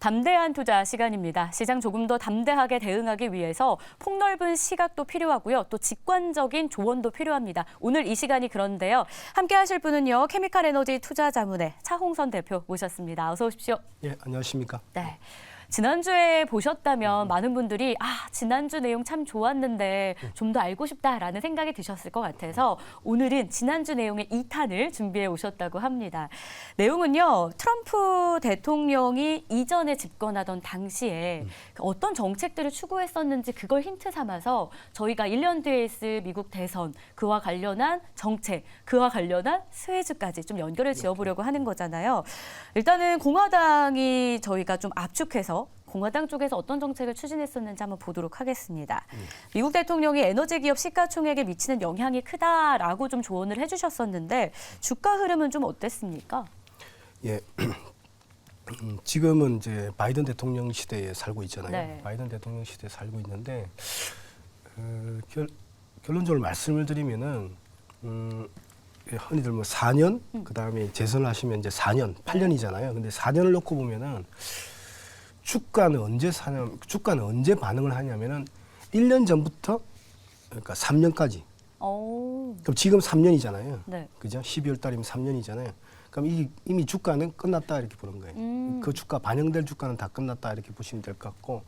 담대한 투자 시간입니다. 시장 조금 더 담대하게 대응하기 위해서 폭넓은 시각도 필요하고요. 또 직관적인 조언도 필요합니다. 오늘 이 시간이 그런데요. 함께 하실 분은요. 케미칼 에너지 투자자문의 차홍선 대표 모셨습니다. 어서 오십시오. 예, 안녕하십니까. 네. 지난주에 보셨다면 많은 분들이 지난주 내용 참 좋았는데 좀 더 알고 싶다라는 생각이 드셨을 것 같아서 오늘은 지난주 내용의 2탄을 준비해 오셨다고 합니다. 내용은요. 트럼프 대통령이 이전에 집권하던 당시에 어떤 정책들을 추구했었는지 그걸 힌트 삼아서 저희가 1년 뒤에 있을 미국 대선, 그와 관련한 정책, 그와 관련한 스웨즈까지 좀 연결을 지어보려고 하는 거잖아요. 일단은 공화당이 저희가 좀 압축해서 공화당 쪽에서 어떤 정책을 추진했었는지 한번 보도록 하겠습니다. 미국 대통령이 에너지 기업 시가총액에 미치는 영향이 크다라고 좀 조언을 해주셨었는데 주가 흐름은 좀 어땠습니까? 예, 지금은 이제 바이든 대통령 시대에 살고 있잖아요. 네. 바이든 대통령 시대에 살고 있는데 결론적으로 말씀을 드리면은 흔히들 뭐 4년 그다음에 재선을 하시면 이제 4년, 8년이잖아요. 근데 4년을 놓고 보면은 주가는 언제 반응을 하냐면은 1년 전부터 그러니까 3년까지. 그럼 지금 3년이잖아요. 네. 그죠? 12월 달이면 3년이잖아요. 그럼 이미 주가는 끝났다 이렇게 보는 거예요. 그 주가 반영될 주가는 다 끝났다 이렇게 보시면 될 것 같고.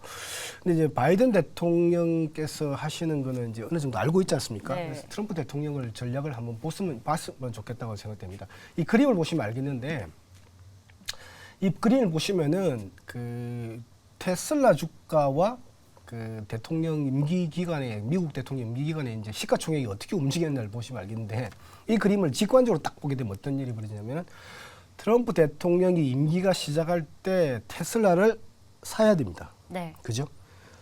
근데 이제 바이든 대통령께서 하시는 거는 이제 어느 정도 알고 있지 않습니까? 네. 그래서 트럼프 대통령을 전략을 한번 봤으면 좋겠다고 생각됩니다. 이 그림을 보시면 알겠는데 이 그림을 보시면은 그 테슬라 주가와 그 대통령 임기 기간에 미국 대통령 임기 기간에 이제 시가총액이 어떻게 움직였냐를 보시면 알겠는데 이 그림을 직관적으로 딱 보게 되면 어떤 일이 벌어지냐면 트럼프 대통령이 임기가 시작할 때 테슬라를 사야 됩니다. 네. 그죠?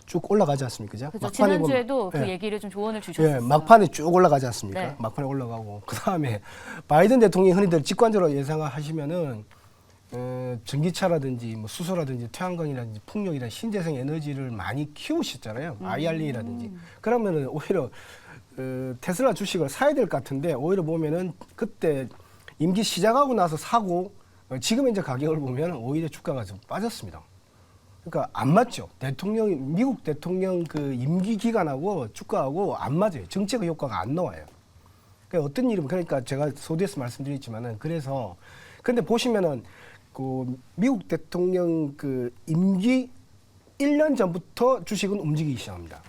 쭉 올라가지 않습니까? 그죠? 그렇죠. 지난주에도 그 예. 얘기를 좀 조언을 주셨어요. 예, 막판에 쭉 올라가지 않습니까? 네. 막판에 올라가고 그다음에 바이든 대통령이 흔히들 직관적으로 예상하시면은 전기차라든지 뭐 수소라든지 태양광이라든지 풍력이라든지 신재생 에너지를 많이 키우셨잖아요. IRA라든지. 그러면은 오히려 테슬라 주식을 사야 될 것 같은데 오히려 보면은 그때 임기 시작하고 나서 사고 지금 이제 가격을 보면 오히려 주가가 좀 빠졌습니다. 그러니까 안 맞죠. 미국 대통령 그 임기 기간하고 주가하고 안 맞아요. 정책 효과가 안 나와요. 그러니까 어떤 일이면 그러니까 제가 소두에서 말씀드렸지만은 그래서 근데 보시면은 그 미국 대통령 그 임기 1년 전부터 주식은 움직이기 시작합니다.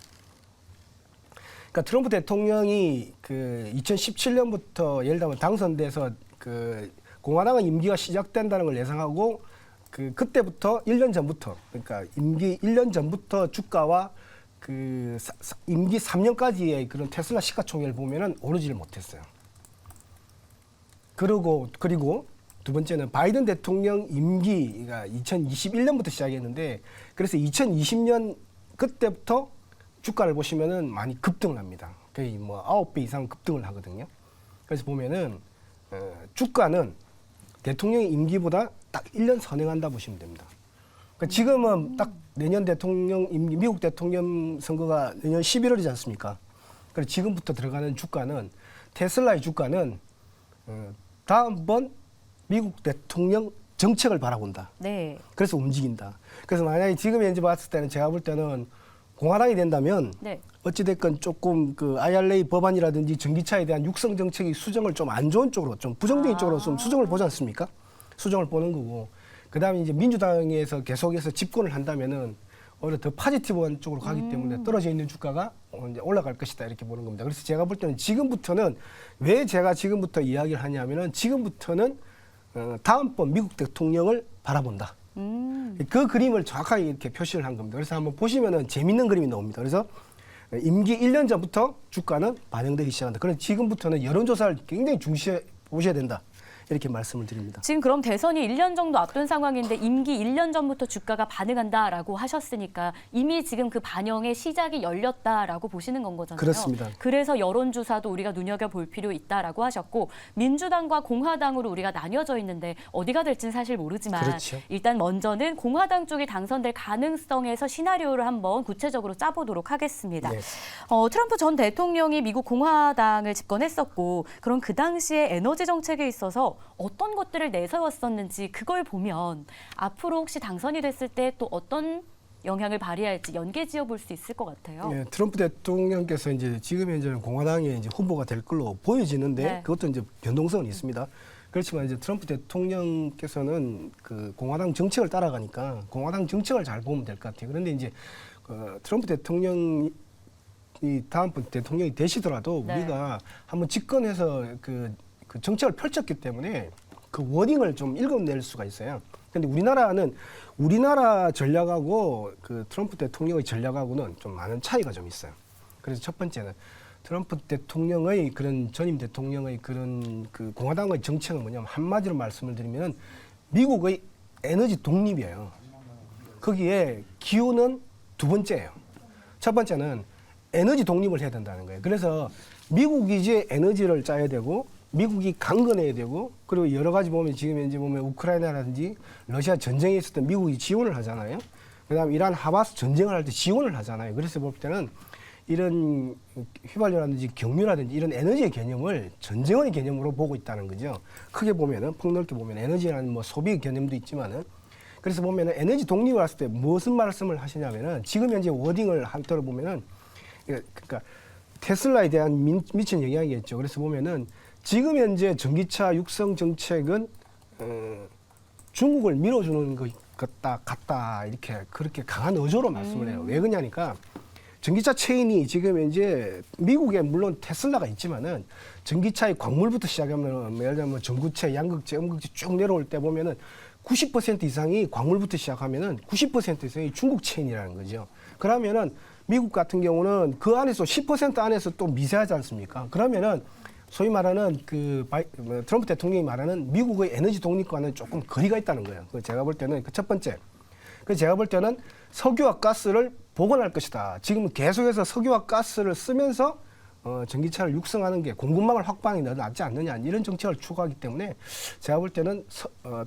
그러니까 트럼프 대통령이 그 2017년부터 예를 들면 당선돼서 그 공화당의 임기가 시작된다는 걸 예상하고 그때부터 1년 전부터 그러니까 임기 1년 전부터 주가와 그 임기 3년까지의 그런 테슬라 시가총액을 보면은 오르지를 못했어요. 그리고 두 번째는 바이든 대통령 임기가 2021년부터 시작했는데 그래서 2020년 그때부터 주가를 보시면은 많이 급등을 합니다. 거의 뭐 9배 이상 급등을 하거든요. 그래서 보면은 주가는 대통령의 임기보다 딱 1년 선행한다 보시면 됩니다. 그러니까 지금은 딱 내년 미국 대통령 선거가 내년 11월이지 않습니까? 그래서 지금부터 들어가는 주가는 테슬라의 주가는 다음번 미국 대통령 정책을 바라본다. 네. 그래서 움직인다. 그래서 만약에 지금 현재 봤을 때는 제가 볼 때는 공화당이 된다면 네. 어찌됐건 조금 그 IRA 법안이라든지 전기차에 대한 육성 정책의 수정을 좀 안 좋은 쪽으로 좀 부정적인 쪽으로 좀 수정을 보지 않습니까? 수정을 보는 거고 그다음에 이제 민주당에서 계속해서 집권을 한다면은 오히려 더 파지티브한 쪽으로 가기 때문에 떨어져 있는 주가가 이제 올라갈 것이다 이렇게 보는 겁니다. 그래서 제가 볼 때는 지금부터는 왜 제가 지금부터 이야기를 하냐면은 지금부터는 다음번 미국 대통령을 바라본다. 그 그림을 정확하게 이렇게 표시를 한 겁니다. 그래서 한번 보시면은 재밌는 그림이 나옵니다. 그래서 임기 1년 전부터 주가는 반영되기 시작한다. 그래서 지금부터는 여론조사를 굉장히 중시해 보셔야 된다. 이렇게 말씀을 드립니다. 지금 그럼 대선이 1년 정도 앞둔 상황인데 임기 1년 전부터 주가가 반응한다라고 하셨으니까 이미 지금 그 반영의 시작이 열렸다라고 보시는 건 거잖아요. 그렇습니다. 그래서 여론조사도 우리가 눈여겨볼 필요 있다라고 하셨고 민주당과 공화당으로 우리가 나뉘어져 있는데 어디가 될지는 사실 모르지만 그렇죠. 일단 먼저는 공화당 쪽이 당선될 가능성에서 시나리오를 한번 구체적으로 짜보도록 하겠습니다. 네. 트럼프 전 대통령이 미국 공화당을 집권했었고 그럼 그 당시에 에너지 정책에 있어서 어떤 것들을 내세웠었는지 그걸 보면 앞으로 혹시 당선이 됐을 때 또 어떤 영향을 발휘할지 연계지어 볼 수 있을 것 같아요. 예, 트럼프 대통령께서 이제 지금 현재는 공화당의 이제 후보가 될 걸로 보여지는데 네. 그것도 이제 변동성은 있습니다. 그렇지만 이제 트럼프 대통령께서는 그 공화당 정책을 따라가니까 공화당 정책을 잘 보면 될 것 같아요. 그런데 이제 트럼프 대통령이 다음번 대통령이 되시더라도 네. 우리가 한번 집권해서 그 정책을 펼쳤기 때문에 그 워딩을 좀 읽어낼 수가 있어요. 근데 우리나라 전략하고 그 트럼프 대통령의 전략하고는 좀 많은 차이가 좀 있어요. 그래서 첫 번째는 트럼프 대통령의 그런 전임 대통령의 그런 그 공화당의 정책은 뭐냐면 한마디로 말씀을 드리면 미국의 에너지 독립이에요. 거기에 기후는 두 번째예요. 첫 번째는 에너지 독립을 해야 된다는 거예요. 그래서 미국이 이제 에너지를 짜야 되고 미국이 강건해야 되고 그리고 여러 가지 보면 지금 현재 보면 우크라이나라든지 러시아 전쟁에 있을 때 미국이 지원을 하잖아요. 그다음에 이란 하마스 전쟁을 할 때 지원을 하잖아요. 그래서 볼 때는 이런 휘발유라든지 경유라든지 이런 에너지의 개념을 전쟁의 개념으로 보고 있다는 거죠. 크게 보면은 폭넓게 보면 에너지라는 뭐 소비 개념도 있지만은 그래서 보면은 에너지 독립을 했을 때 무슨 말씀을 하시냐면은 지금 현재 워딩을 한때로 보면은 그러니까 테슬라에 대한 미친 영향이겠죠. 그래서 보면은 지금 현재 전기차 육성 정책은 중국을 밀어주는 것 같다 이렇게 그렇게 강한 어조로 말씀을 해요. 왜 그러냐니까 전기차 체인이 지금 현재 미국에 물론 테슬라가 있지만은 전기차의 광물부터 시작하면 예를 들면 전구체, 양극재, 음극재 쭉 내려올 때 보면은 90% 이상이 광물부터 시작하면은 90% 이상이 중국 체인이라는 거죠. 그러면은 미국 같은 경우는 그 안에서 10% 안에서 또 미세하지 않습니까? 그러면은 소위 말하는 트럼프 대통령이 말하는 미국의 에너지 독립과는 조금 거리가 있다는 거예요. 제가 볼 때는 그 첫 번째. 제가 볼 때는 석유와 가스를 복원할 것이다. 지금 계속해서 석유와 가스를 쓰면서 전기차를 육성하는 게 공급망을 확보하는 게 낫지 않느냐 이런 정책을 추구하기 때문에 제가 볼 때는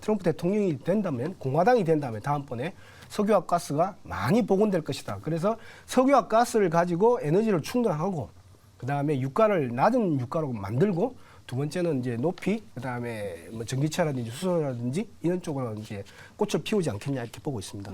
트럼프 대통령이 된다면 공화당이 된다면 다음번에 석유와 가스가 많이 복원될 것이다. 그래서 석유와 가스를 가지고 에너지를 충전하고 그다음에 낮은 유가로 만들고 두 번째는 이제 높이 그다음에 뭐 전기차라든지 수소라든지 이런 쪽으로 이제 꽃을 피우지 않겠냐 이렇게 보고 있습니다.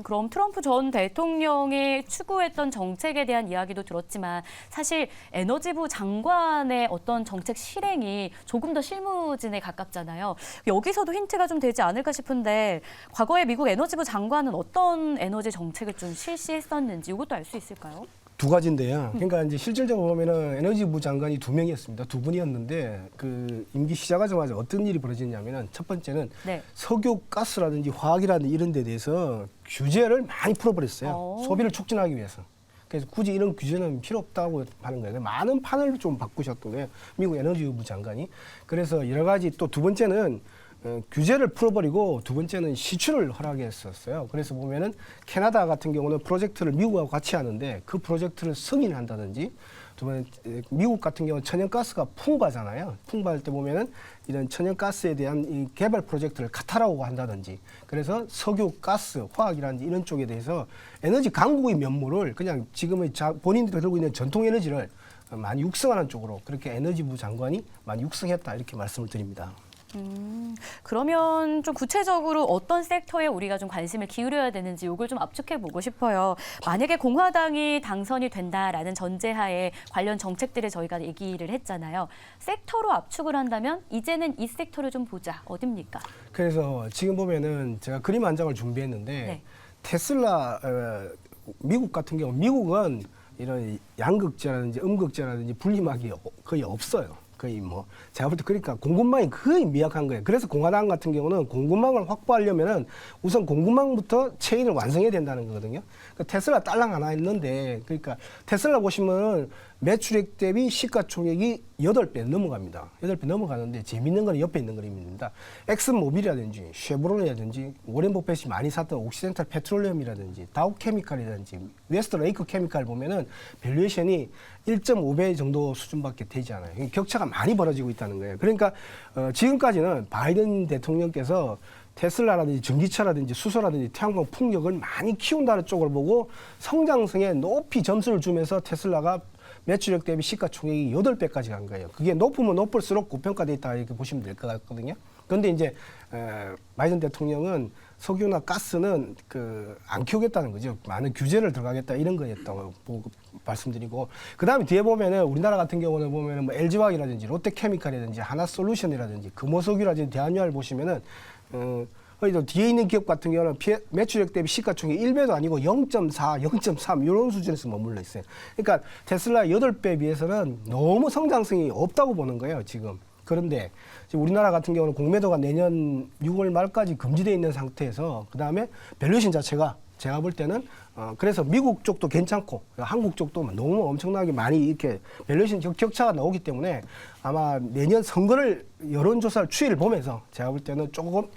그럼 트럼프 전 대통령이 추구했던 정책에 대한 이야기도 들었지만 사실 에너지부 장관의 어떤 정책 실행이 조금 더 실무진에 가깝잖아요. 여기서도 힌트가 좀 되지 않을까 싶은데 과거에 미국 에너지부 장관은 어떤 에너지 정책을 좀 실시했었는지 이것도 알 수 있을까요? 두 가지인데요. 그러니까 이제 실질적으로 보면은 에너지부 장관이 두 명이었습니다. 두 분이었는데 그 임기 시작하자마자 어떤 일이 벌어졌냐면은 첫 번째는 네. 석유, 가스라든지 화학이라든지 이런 데 대해서 규제를 많이 풀어버렸어요. 소비를 촉진하기 위해서. 그래서 굳이 이런 규제는 필요 없다고 하는 거예요. 많은 판을 좀 바꾸셨던 거예요. 미국 에너지부 장관이. 그래서 여러 가지 또 두 번째는 규제를 풀어버리고 두 번째는 시추를 허락했었어요. 그래서 보면은 캐나다 같은 경우는 프로젝트를 미국하고 같이 하는데 그 프로젝트를 승인한다든지 두 번째 미국 같은 경우는 천연가스가 풍부하잖아요. 풍부할 때 보면은 이런 천연가스에 대한 이 개발 프로젝트를 카타르하고 한다든지 그래서 석유, 가스, 화학이라든지 이런 쪽에 대해서 에너지 강국의 면모를 그냥 지금의 본인들이 들고 있는 전통 에너지를 많이 육성하는 쪽으로 그렇게 에너지부 장관이 많이 육성했다 이렇게 말씀을 드립니다. 그러면 좀 구체적으로 어떤 섹터에 우리가 좀 관심을 기울여야 되는지 이걸 좀 압축해 보고 싶어요. 만약에 공화당이 당선이 된다라는 전제하에 관련 정책들을 저희가 얘기를 했잖아요. 섹터로 압축을 한다면 이제는 이 섹터를 좀 보자. 어딥니까? 그래서 지금 보면은 제가 그림 한 장을 준비했는데 네. 테슬라 미국 같은 경우 미국은 이런 양극재라든지 음극재라든지 분리막이 거의 없어요. 거의 뭐 제가 볼 때 그러니까 공급망이 거의 미약한 거예요. 그래서 공화당 같은 경우는 공급망을 확보하려면은 우선 공급망부터 체인을 완성해야 된다는 거거든요. 그러니까 테슬라 딸랑 하나 있는데 그러니까 테슬라 보시면은 매출액 대비 시가총액이 8배 넘어갑니다. 8배 넘어가는데 재밌는 건 옆에 있는 그림입니다. 엑슨모빌이라든지 쉐보론이라든지 워렌 버핏이 많이 샀던 옥시덴탈 페트롤리엄이라든지 다우케미칼이라든지 웨스트레이크 케미칼 보면은 밸류에이션이 1.5배 정도 수준밖에 되지 않아요. 격차가 많이 벌어지고 있다는 거예요. 그러니까 지금까지는 바이든 대통령께서 테슬라라든지 전기차라든지 수소라든지 태양광 풍력을 많이 키운다는 쪽을 보고 성장성에 높이 점수를 주면서 테슬라가 매출액 대비 시가총액이 8배까지 간 거예요. 그게 높으면 높을수록 고평가돼 있다 이렇게 보시면 될 것 같거든요. 그런데 이제 바이든 대통령은 석유나 가스는 안 키우겠다는 거죠. 많은 규제를 들어가겠다 이런 거였다고 말씀드리고, 그다음에 뒤에 보면은 우리나라 같은 경우는 보면은 뭐 LG화학이라든지 롯데케미칼이라든지 하나솔루션이라든지 금호석유라든지 대한유화를 보시면은 또 뒤에 있는 기업 같은 경우는 매출액 대비 시가총액 1배도 아니고 0.4, 0.3 이런 수준에서 머물러 있어요. 그러니까 테슬라 8배에 비해서는 너무 성장성이 없다고 보는 거예요, 지금. 그런데 지금 우리나라 같은 경우는 공매도가 내년 6월 말까지 금지되어 있는 상태에서 그다음에 밸류에이션 자체가 제가 볼 때는 그래서 미국 쪽도 괜찮고 한국 쪽도 너무 엄청나게 많이 이렇게 밸류에이션 격차가 나오기 때문에 아마 내년 선거를 여론조사 추이를 보면서 제가 볼 때는 조금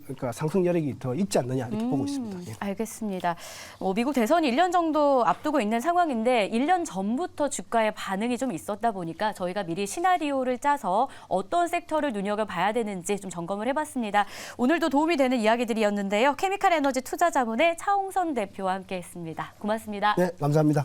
그러니까 상승 여력이 더 있지 않느냐 이렇게 보고 있습니다. 예. 알겠습니다. 미국 대선이 1년 정도 앞두고 있는 상황인데 1년 전부터 주가의 반응이 좀 있었다 보니까 저희가 미리 시나리오를 짜서 어떤 섹터를 눈여겨봐야 되는지 좀 점검을 해봤습니다. 오늘도 도움이 되는 이야기들이었는데요. 케미칼 에너지 투자자문의 차홍선 대표와 함께했습니다. 고맙습니다. 네, 감사합니다.